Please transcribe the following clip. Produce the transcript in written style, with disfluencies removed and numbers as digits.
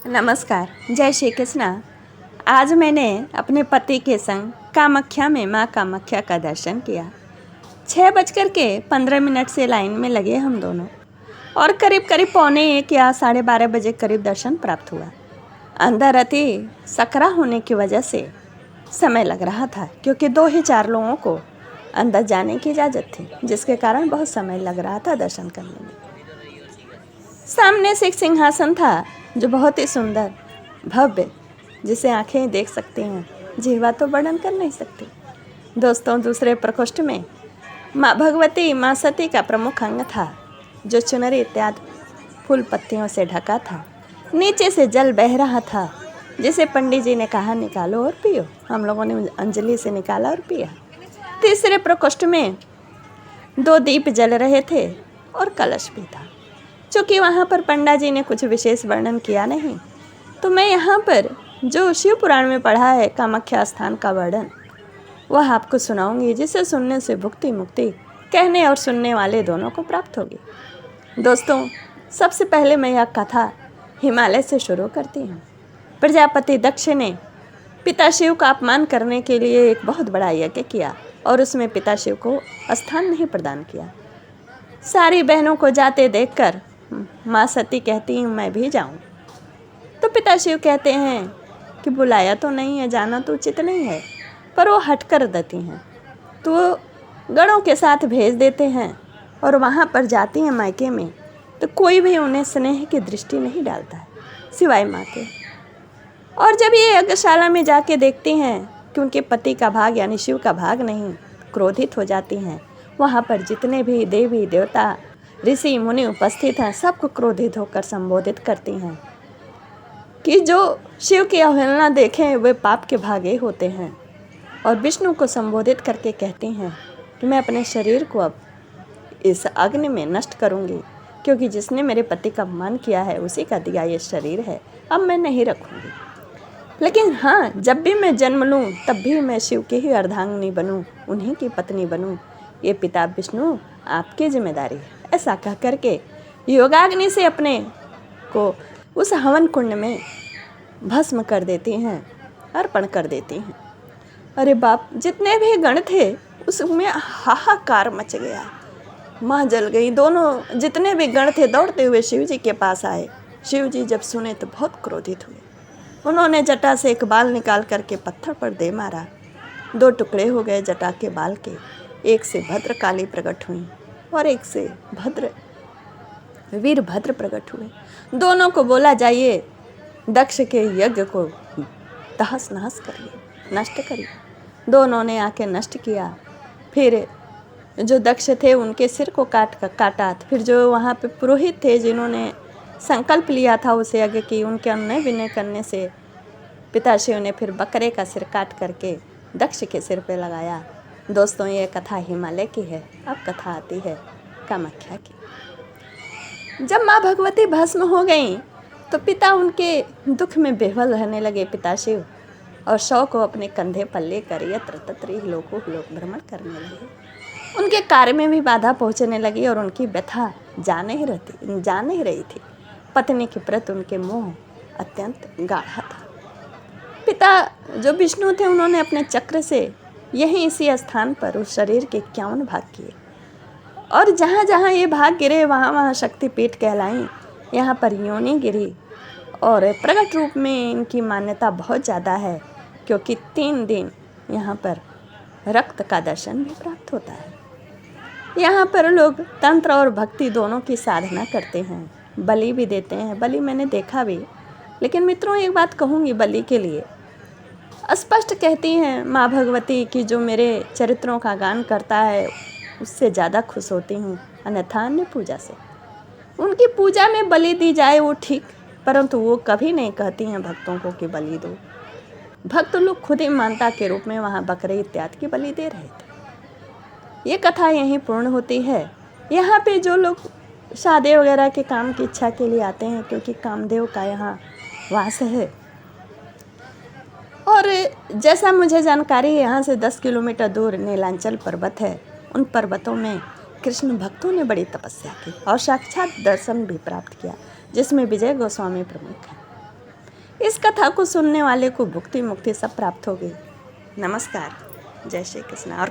नमस्कार, जय श्री कृष्णा। आज मैंने अपने पति के संग कामाख्या में माँ कामाख्या का दर्शन किया। 6:15 से लाइन में लगे हम दोनों और करीब करीब 11:45 या 12:30 बजे करीब दर्शन प्राप्त हुआ। अंदर अति सकरा होने की वजह से समय लग रहा था, क्योंकि 2 ही 4 लोगों को अंदर जाने की इजाज़त थी, जिसके कारण बहुत समय लग रहा था दर्शन करने में। सामने से एक सिंहासन था जो बहुत ही सुंदर भव्य, जिसे आंखें देख सकती हैं, जिह्वा तो वर्णन कर नहीं सकती। दोस्तों, दूसरे प्रकोष्ठ में माँ भगवती, माँ सती का प्रमुख अंग था, जो चुनरी इत्यादि फूल पत्तियों से ढका था। नीचे से जल बह रहा था, जिसे पंडित जी ने कहा निकालो और पियो। हम लोगों ने अंजलि से निकाला और पिया। तीसरे प्रकोष्ठ में 2 दीप जल रहे थे और कलश भी था। चूँकि वहाँ पर पंडा जी ने कुछ विशेष वर्णन किया नहीं, तो मैं यहाँ पर जो शिव पुराण में पढ़ा है कामाख्या स्थान का वर्णन, वह आपको सुनाऊंगी, जिसे सुनने से भुक्ति मुक्ति कहने और सुनने वाले दोनों को प्राप्त होगी। दोस्तों, सबसे पहले मैं यह कथा हिमालय से शुरू करती हूँ। प्रजापति दक्ष ने पिता शिव का अपमान करने के लिए एक बहुत बड़ा यज्ञ किया और उसमें पिता शिव को स्थान नहीं प्रदान किया। सारी बहनों को जाते देखकर माँ सती कहती हूँ मैं भी जाऊँ, तो पिता शिव कहते हैं कि बुलाया तो नहीं है, जाना तो उचित नहीं है, पर वो हट कर देती हैं। तो वो गणों के साथ भेज देते हैं और वहाँ पर जाती हैं मायके में, तो कोई भी उन्हें स्नेह की दृष्टि नहीं डालता है सिवाय माँ के। और जब ये यज्ञशाला में जाके देखती हैं कि उनके पति का भाग यानी शिव का भाग नहीं, क्रोधित हो जाती हैं। वहाँ पर जितने भी देवी देवता ऋषि मुनि उपस्थित हैं, सबको क्रोधित होकर संबोधित करती हैं कि जो शिव की अवहेलना देखें वे पाप के भागे होते हैं। और विष्णु को संबोधित करके कहती हैं कि मैं अपने शरीर को अब इस अग्नि में नष्ट करूंगी, क्योंकि जिसने मेरे पति का अपमान किया है उसी का दिया ये शरीर है, अब मैं नहीं रखूंगी। लेकिन हाँ, जब भी मैं जन्म लूँ तब भी मैं शिव की ही अर्धांगिनी बनूँ, उन्हीं की पत्नी बनूँ। ये पिता विष्णु आपकी जिम्मेदारी है। ऐसा कह करके योगाग्नि से अपने को उस हवन कुंड में भस्म कर देती हैं, अर्पण कर देती हैं। अरे बाप, जितने भी गण थे उसमें हाहाकार मच गया। माँ जल गई। दोनों जितने भी गण थे दौड़ते हुए शिव जी के पास आए। शिव जी जब सुने तो बहुत क्रोधित हुए। उन्होंने जटा से एक बाल निकाल करके पत्थर पर दे मारा। 2 टुकड़े हो गए जटा के बाल के। एक से भद्र काली प्रकट हुई और एक से वीरभद्र प्रकट हुए। दोनों को बोला जाइए दक्ष के यज्ञ को तहस नहस करिए, नष्ट करिए। दोनों ने आके नष्ट किया। फिर जो दक्ष थे उनके सिर को काटा। फिर जो वहाँ पे पुरोहित थे जिन्होंने संकल्प लिया था उस यज्ञ की, उनके अन्य विनय करने से पिता शिव ने फिर बकरे का सिर काट करके दक्ष के सिर पे लगाया। दोस्तों, ये कथा हिमालय की है। अब कथा आती है कामाख्या की। जब माँ भगवती भस्म हो गईं तो पिता उनके दुख में बेहवल रहने लगे, पिता शिव, और शव को अपने कंधे पर लेकर यत्र तत्र लोक भ्रमण करने लगे। उनके कार्य में भी बाधा पहुँचने लगी और उनकी व्यथा जा नहीं रही थी। पत्नी के प्रति उनके मोह अत्यंत गाढ़ा था। पिता जो विष्णु थे उन्होंने अपने चक्र से यहीं इसी स्थान पर उस शरीर के 51 भाग किए और जहाँ जहाँ ये भाग गिरे वहाँ वहाँ शक्तिपीठ कहलाई। यहाँ पर योनि गिरी और प्रकट रूप में इनकी मान्यता बहुत ज़्यादा है, क्योंकि 3 दिन यहाँ पर रक्त का दर्शन भी प्राप्त होता है। यहाँ पर लोग तंत्र और भक्ति दोनों की साधना करते हैं, बलि भी देते हैं। बलि मैंने देखा भी। लेकिन मित्रों, एक बात कहूँगी बलि के लिए। स्पष्ट कहती हैं माँ भगवती कि जो मेरे चरित्रों का गान करता है उससे ज़्यादा खुश होती हूँ अन्यथा अन्य पूजा से। उनकी पूजा में बलि दी जाए वो ठीक, परंतु वो कभी नहीं कहती हैं भक्तों को कि बलि दो। भक्त लोग खुद ही मानता के रूप में वहाँ बकरे इत्यादि की बलि दे रहे थे। ये कथा यहीं पूर्ण होती है। यहाँ पे जो लोग शादी वगैरह के काम की इच्छा के लिए आते हैं, क्योंकि कामदेव का यहाँ वास है। और जैसा मुझे जानकारी है, यहाँ से 10 किलोमीटर दूर नीलांचल पर्वत है। उन पर्वतों में कृष्ण भक्तों ने बड़ी तपस्या की और साक्षात दर्शन भी प्राप्त किया, जिसमें विजय गोस्वामी प्रमुख हैं। इस कथा को सुनने वाले को भुक्ति मुक्ति सब प्राप्त होगी। नमस्कार, जय श्री कृष्ण। और